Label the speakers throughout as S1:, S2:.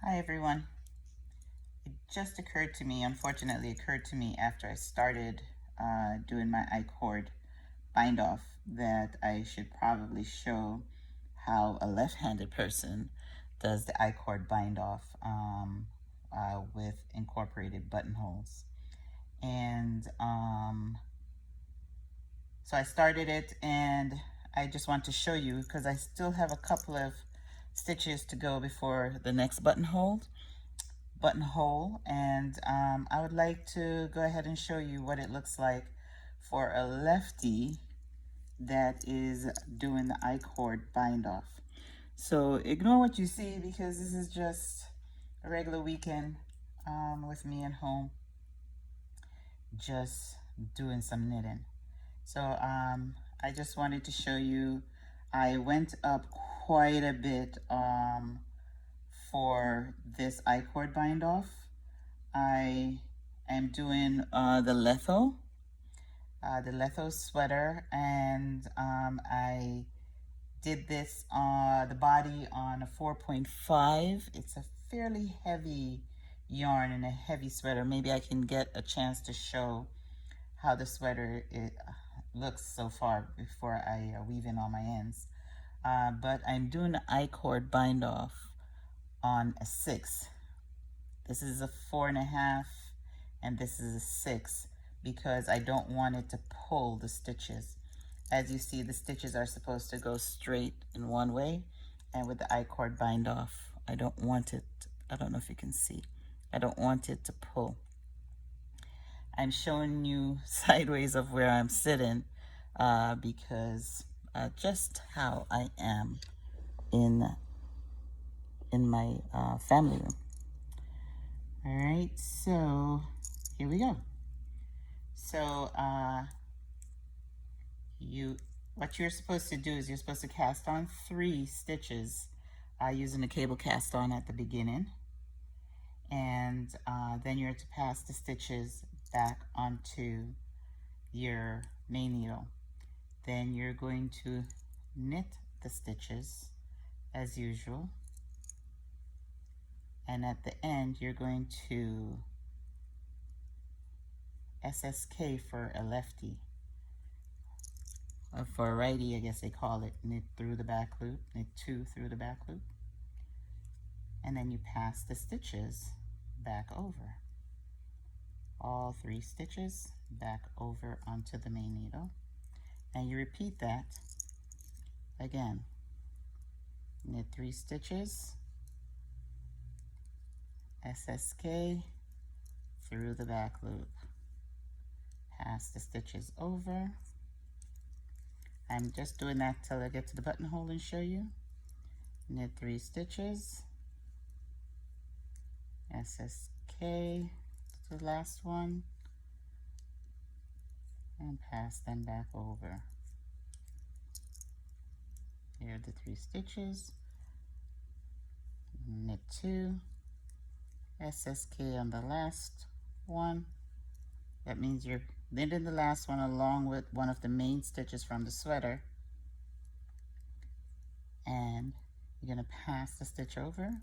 S1: Hi everyone. It just occurred to me, unfortunately occurred to me after I started doing my I-cord bind off, that I should probably show how a left-handed person does the I-cord bind off with incorporated buttonholes. And so I started it, and I just want to show you because I still have a couple of stitches to go before the next buttonhole, and I would like to go ahead and show you what it looks like for a lefty that is doing the I-cord bind off. So ignore what you see because this is just a regular weekend with me at home, just doing some knitting. So I just wanted to show you, I went up quite a bit for this I-cord bind off. I am doing the Letho sweater, and I did this the body on a 4.5. It's a fairly heavy yarn and a heavy sweater. Maybe I can get a chance to show how the sweater looks so far before I weave in all my ends. But I'm doing the I-cord bind off on a 6. This is a 4.5, and this is a 6 because I don't want it to pull the stitches. As you see, the stitches are supposed to go straight in one way, and with the I-cord bind off, I don't want it, I don't know if you can see, I don't want it to pull. I'm showing you sideways of where I'm sitting because just how I am in my family room. All right, so here we go. So what you're supposed to do is you're supposed to cast on 3 stitches using the cable cast on at the beginning, and then you're to pass the stitches back onto your main needle. Then you're going to knit the stitches as usual, and at the end you're going to SSK for a lefty. For a righty, I guess they call it knit through the back loop, knit 2 through the back loop, and then you pass the stitches back over. All 3 stitches back over onto the main needle, and you repeat that again. Knit 3 stitches, SSK through the back loop, pass the stitches over. I'm just doing that till I get to the buttonhole and show you. Knit 3 stitches, SSK to the last one, and pass them back over. Here are the 3 stitches, knit 2, SSK on the last one. That means you're knitting the last one along with one of the main stitches from the sweater, and you're going to pass the stitch over,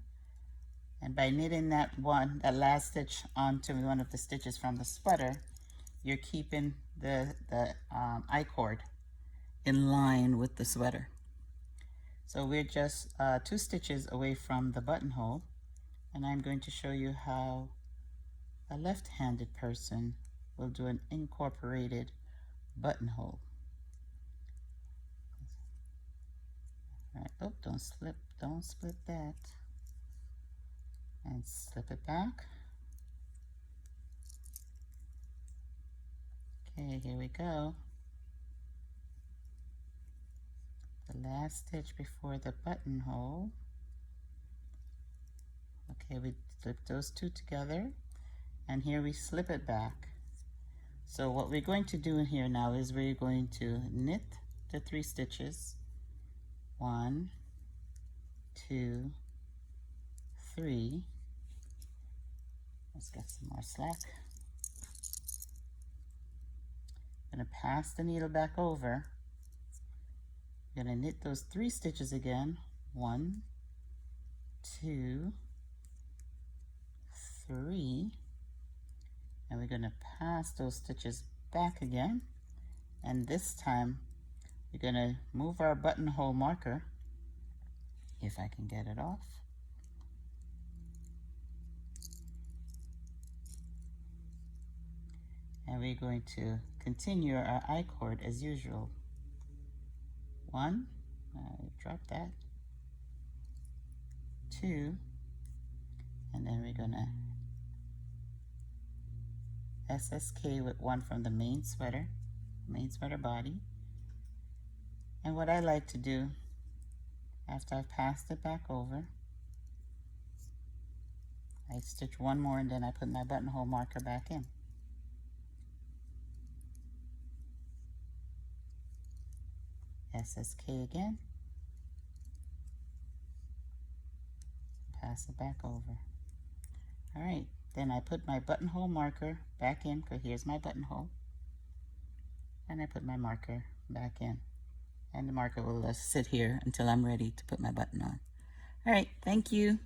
S1: and by knitting that last stitch onto one of the stitches from the sweater, you're keeping the I-cord in line with the sweater. So we're just 2 stitches away from the buttonhole, and I'm going to show you how a left-handed person will do an incorporated buttonhole. All right, oh, don't split that. And slip it back. Okay, here we go. The last stitch before the buttonhole. Okay, we slip those 2 together, and here we slip it back. So what we're going to do in here now is we're going to knit the 3 stitches. 1, 2, 3. Let's get some more slack. I'm going to pass the needle back over. I'm going to knit those 3 stitches again. 1, 2, 3, and we're going to pass those stitches back again, and this time we're going to move our buttonhole marker, if I can get it off, and we're going to continue our I-cord as usual. 1, drop that, 2, and then we're gonna SSK with 1 from the main sweater body. And what I like to do after I've passed it back over, I stitch 1 more and then I put my buttonhole marker back in. SSK again, pass it back over. All right, then I put my buttonhole marker back in, because here's my buttonhole, and I put my marker back in, and the marker will sit here until I'm ready to put my button on. All right, thank you.